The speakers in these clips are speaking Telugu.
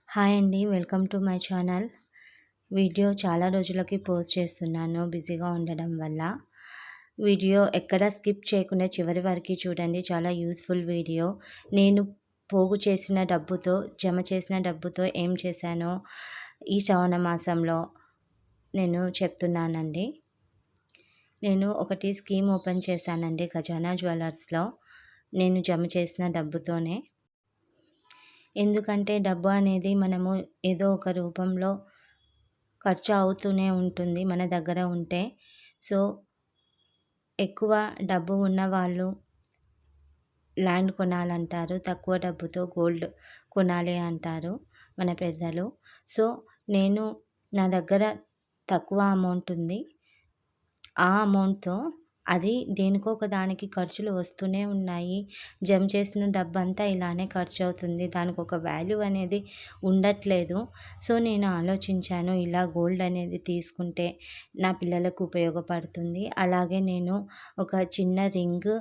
హాయ్ అండి. Welcome to my channel. Video చాలా రోజులకి పోస్ట్ చేస్తున్నాను బిజీగా ఉండడం వల్ల. వీడియో ఎక్కడ స్కిప్ చేయకుండా చివరి వరకు చూడండి. చాలా యూజ్‌ఫుల్ వీడియో. నేను పోగు చేసిన డబ్బుతో, జమ చేసిన డబ్బుతో ఏం చేశానో ఈ శ్రావణ మాసంలో నేను చెప్తున్నానండి. నేను ఒకటి స్కీమ్ ఓపెన్ చేశానండి ఖజానా జ్యువెల్లర్స్‌లో. నేను జమ చేసిన డబ్బుతోనే. ఎందుకంటే డబ్బు అనేది మనము ఏదో ఒక రూపంలో ఖర్చు అవుతూనే ఉంటుంది మన దగ్గర ఉంటే. సో, ఎక్కువ డబ్బు ఉన్నవాళ్ళు ల్యాండ్ కొనాలంటారు. తక్కువ డబ్బుతో గోల్డ్ కొనాలి అంటారు మన పెద్దలు. సో, నేను నా దగ్గర తక్కువ అమౌంట్ ఉంది. ఆ అమౌంట్‌తో అది దేనికో ఒక దానికి ఖర్చులు వస్తూనే ఉన్నాయి. జమ చేసిన డబ్బంతా ఇలానే ఖర్చవుతుంది. దానికొక వాల్యూ అనేది ఉండట్లేదు. సో, నేను ఆలోచించాను ఇలా గోల్డ్ అనేది తీసుకుంటే నా పిల్లలకు ఉపయోగపడుతుంది. అలాగే నేను ఒక చిన్న రింగ్,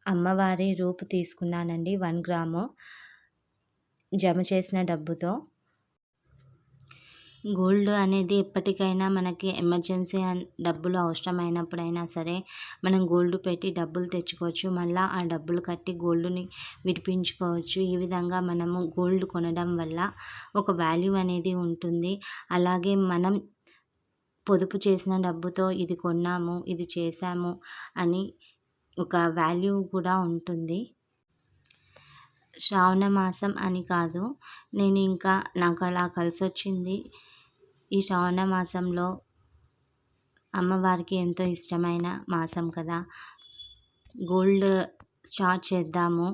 అమ్మవారి రూపు తీసుకున్నానండి 1 గ్రాము జమ చేసిన డబ్బుతో. గోల్డ్ అనేది ఎప్పటికైనా మనకి ఎమర్జెన్సీ డబ్బులు అవసరమైనప్పుడైనా సరే మనం గోల్డ్ పెట్టి డబ్బులు తెచ్చుకోవచ్చు. మళ్ళా ఆ డబ్బులు కట్టి గోల్డ్‌ని విడిపించుకోవచ్చు. ఈ విధంగా మనము గోల్డ్ కొనడం వల్ల ఒక వాల్యూ అనేది ఉంటుంది. అలాగే మనం పొదుపు చేసిన డబ్బుతో ఇది కొన్నాము, ఇది చేశాము అని ఒక వాల్యూ కూడా ఉంటుంది. శ్రావణ మాసం అని కాదు, నేను ఇంకా నాకు అలా కలిసొచ్చింది. ఈ శ్రావణ మాసంలో అమ్మవారికి ఎంతో ఇష్టమైన మాసం కదా! గోల్డ్ స్టార్ట్ చేద్దాము.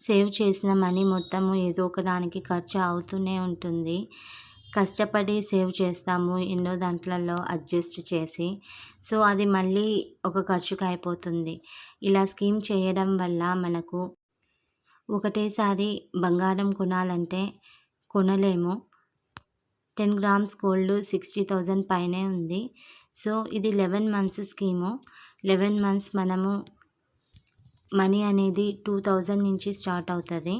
సేవ్ చేసిన మనీ మొత్తము ఏదో ఒక దానికి ఖర్చు అవుతూనే ఉంటుంది. కష్టపడి సేవ్ చేస్తాము ఎన్నో దాంట్లలో అడ్జస్ట్ చేసి. సో, అది మళ్ళీ ఒక ఖర్చుకి అయిపోతుంది. ఇలా స్కీమ్ చేయడం వల్ల మనకు ఒకటేసారి బంగారం కొనాలంటే కొనలేము. 10 గ్రామ్స్ గోల్డ్ 60,000 పైనే ఉంది. సో, ఇది 11 మంత్స్ స్కీము. 11 మంత్స్ మనము మనీ అనేది 2,000 నుంచి స్టార్ట్ అవుతది.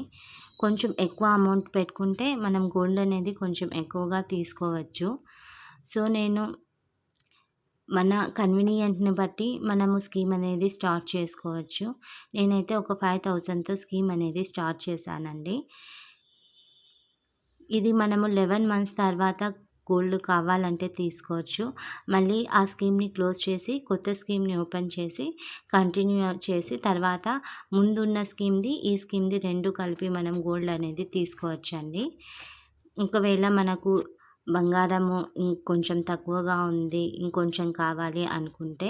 కొంచెం ఎక్కువ అమౌంట్ పెట్టుకుంటే మనం గోల్డ్ అనేది కొంచెం ఎక్కువగా తీసుకోవచ్చు. సో, నేను మన కన్వీనియంట్‌ని బట్టి మనము స్కీమ్ అనేది స్టార్ట్ చేసుకోవచ్చు. నేనైతే ఒక 5,000తో స్కీమ్ అనేది స్టార్ట్ చేశానండి. ఇది మనము 11 మంత్స్ తర్వాత గోల్డ్ కావాలంటే తీసుకోవచ్చు. మళ్ళీ ఆ స్కీమ్‌ని క్లోజ్ చేసి కొత్త స్కీమ్‌ని ఓపెన్ చేసి కంటిన్యూ చేసి తర్వాత ముందున్న స్కీమ్‌ది, ఈ స్కీమ్‌ది 2 కలిపి మనం గోల్డ్ అనేది తీసుకోవచ్చండి. ఒకవేళ మనకు బంగారము ఇంకొంచెం తక్కువగా ఉంది, ఇంకొంచెం కావాలి అనుకుంటే,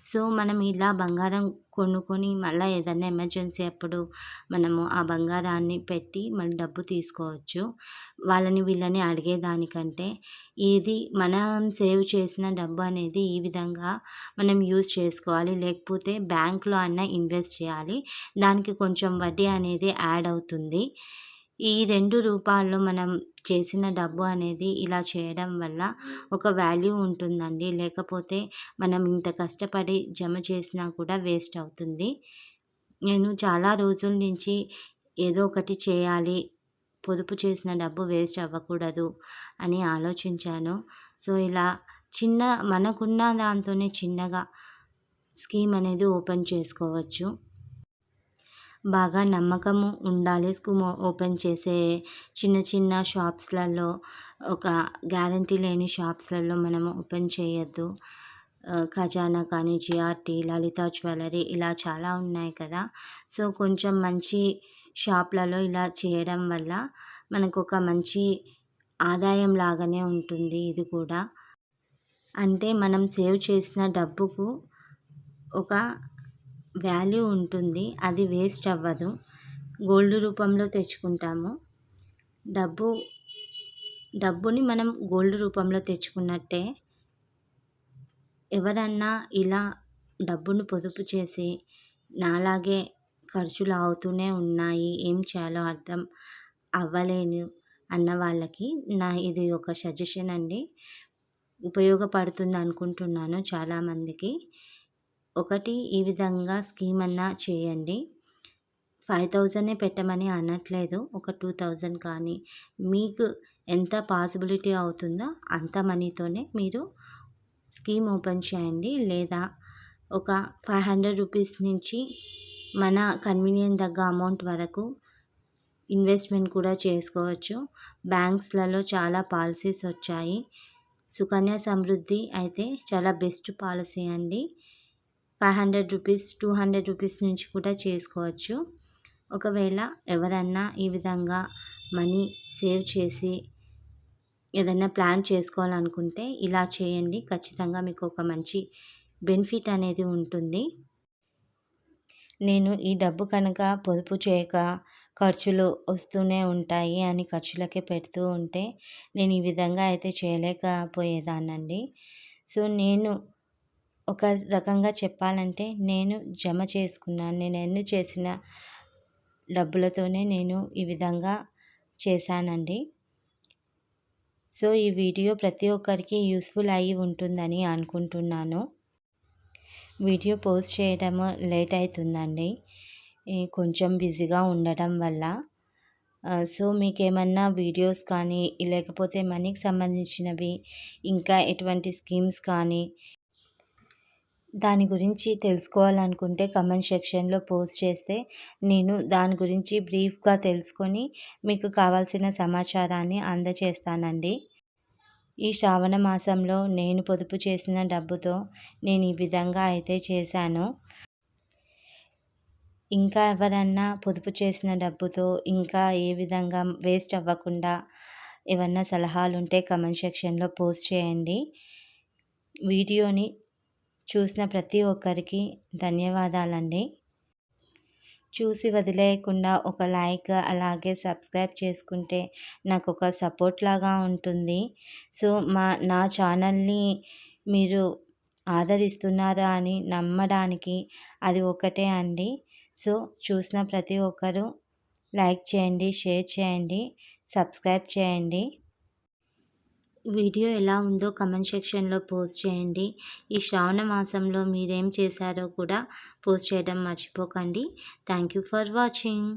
సో, మనం ఇలా బంగారం కొనుక్కొని మళ్ళా ఏదన్నా ఎమర్జెన్సీ అప్పుడు మనము ఆ బంగారాన్ని పెట్టి మళ్ళీ డబ్బు తీసుకోవచ్చు. వాళ్ళని వీళ్ళని అడిగేదానికంటే ఇది మనం సేవ్ చేసిన డబ్బు అనేది ఈ విధంగా మనం యూజ్ చేసుకోవాలి. లేకపోతే బ్యాంక్‌లో అన్నా ఇన్వెస్ట్ చేయాలి. దానికి కొంచెం వడ్డీ అనేది యాడ్ అవుతుంది. ఈ 2 రూపాల్లో మనం చేసిన డబ్బు అనేది ఇలా చేయడం వల్ల ఒక వాల్యూ ఉంటుందండి. లేకపోతే మనం ఇంత కష్టపడి జమ చేసినా కూడా వేస్ట్ అవుతుంది. నేను చాలా రోజుల నుంచి ఏదో ఒకటి చేయాలి, పొదుపు చేసిన డబ్బు వేస్ట్ అవ్వకూడదు అని ఆలోచించాను. సో, ఇలా చిన్న మనకున్న దాంతోనే చిన్నగా స్కీమ్ అనేది ఓపెన్ చేసుకోవచ్చు. బాగా నమ్మకము ఉండాలి. స్కీమ్ ఓపెన్ చేసే చిన్న చిన్న షాప్స్‌లలో ఒక గ్యారంటీ లేని షాప్స్‌లలో మనము ఓపెన్ చేయొద్దు. ఖజానా కానీ, జిఆర్‌టి, లలిత జ్యువెల్లరీ ఇలా చాలా ఉన్నాయి కదా! సో, కొంచెం మంచి షాప్‌లలో ఇలా చేయడం వల్ల మనకొక మంచి ఆదాయం లాగానే ఉంటుంది ఇది కూడా. అంటే మనం సేవ్ చేసిన డబ్బుకు ఒక వాల్యూ ఉంటుంది. అది వేస్ట్ అవ్వదు. గోల్డ్ రూపంలో తెచ్చుకుంటాము. డబ్బు డబ్బుని మనం గోల్డ్ రూపంలో తెచ్చుకున్నట్టే. ఎవరన్నా ఇలా డబ్బును పొదుపు చేసి నాలాగే ఖర్చులు అవుతూనే ఉన్నాయి, ఏం చేయాలో అర్థం అవ్వలేను అన్న వాళ్ళకి ఇది ఒక సజెషన్ అండి. ఉపయోగపడుతుంది అనుకుంటున్నాను చాలామందికి. ఒకటి ఈ విధంగా స్కీమ్ అన్నా చేయండి. 5000 పెట్టమని అనట్లేదు. ఒక 2000 కానీ మీకు ఎంత పాసిబిలిటీ అవుతుందో అంత మనీతోనే మీరు స్కీమ్ ఓపెన్ చేయండి. లేదా ఒక 500 రూపీస్ నుంచి మన కన్వీనియన్స్ తగ్గ అమౌంట్ వరకు ఇన్వెస్ట్మెంట్ కూడా చేసుకోవచ్చు. బ్యాంక్స్లలో చాలా పాలసీస్ వచ్చాయి. సుకన్య సమృద్ధి అయితే చాలా బెస్ట్ పాలసీ అండి. 500 రూపీస్ 200 రూపీస్ నుంచి కూడా చేసుకోవచ్చు. ఒకవేళ ఎవరన్నా ఈ విధంగా మనీ సేవ్ చేసి ఏదైనా ప్లాన్ చేసుకోవాలనుకుంటే ఇలా చేయండి. ఖచ్చితంగా మీకు ఒక మంచి బెనిఫిట్ అనేది ఉంటుంది. నేను ఈ డబ్బు కనుక పొదుపు చేయక ఖర్చులు వస్తూనే ఉంటాయి అని ఖర్చులకే పెడుతూ ఉంటే నేను ఈ విధంగా అయితే చేయలేకపోయేదాన్నండి. సో నేను ఒక రకంగా చెప్పాలంటే నేను జమ చేసుకున్నాను. నేను ఎర్న్ చేసిన డబ్బులతోనే నేను ఈ విధంగా చేశానండి. సో ఈ వీడియో ప్రతి ఒక్కరికి యూస్ఫుల్ అయ్యి ఉంటుందని అనుకుంటున్నాను. వీడియో పోస్ట్ చేయడం లేట్ అవుతుందండి, కొంచెం బిజీగా ఉండటం వల్ల. సో మీకేమన్నా వీడియోస్ కానీ లేకపోతే మనీకి సంబంధించినవి ఇంకా ఎటువంటి స్కీమ్స్ కానీ దాని గురించి తెలుసుకోవాలనుకుంటే కమెంట్ సెక్షన్లో పోస్ట్ చేస్తే నేను దాని గురించి బ్రీఫ్గా తెలుసుకొని మీకు కావాల్సిన సమాచారాన్ని అందజేస్తానండి. ఈ శ్రావణ మాసంలో నేను పొదుపు చేసిన డబ్బుతో నేను ఈ విధంగా అయితే చేశాను. ఇంకా ఎవరన్నా పొదుపు చేసిన డబ్బుతో ఇంకా ఏ విధంగా వేస్ట్ అవ్వకుండా ఏమన్నా సలహాలుంటే కమెంట్ సెక్షన్లో పోస్ట్ చేయండి. వీడియోని చూసిన ప్రతి ఒక్కరికి ధన్యవాదాలండి. చూసి వదిలేయకుండా ఒక లైక్ అలాగే సబ్స్క్రైబ్ చేసుకుంటే నాకు ఒక సపోర్ట్ లాగా ఉంటుంది. సో నా ఛానల్ని మీరు ఆదరిస్తున్నారా అని నమ్మడానికి అది ఒకటే అండి. సో చూసిన ప్రతి ఒక్కరూ లైక్ చేయండి, షేర్ చేయండి, సబ్స్క్రైబ్ చేయండి. వీడియో ఎలా ఉందో కమెంట్ సెక్షన్లో పోస్ట్ చేయండి. ఈ శ్రావణ మాసంలో మీరేం చేశారో కూడా పోస్ట్ చేయడం మర్చిపోకండి. Thank you for watching.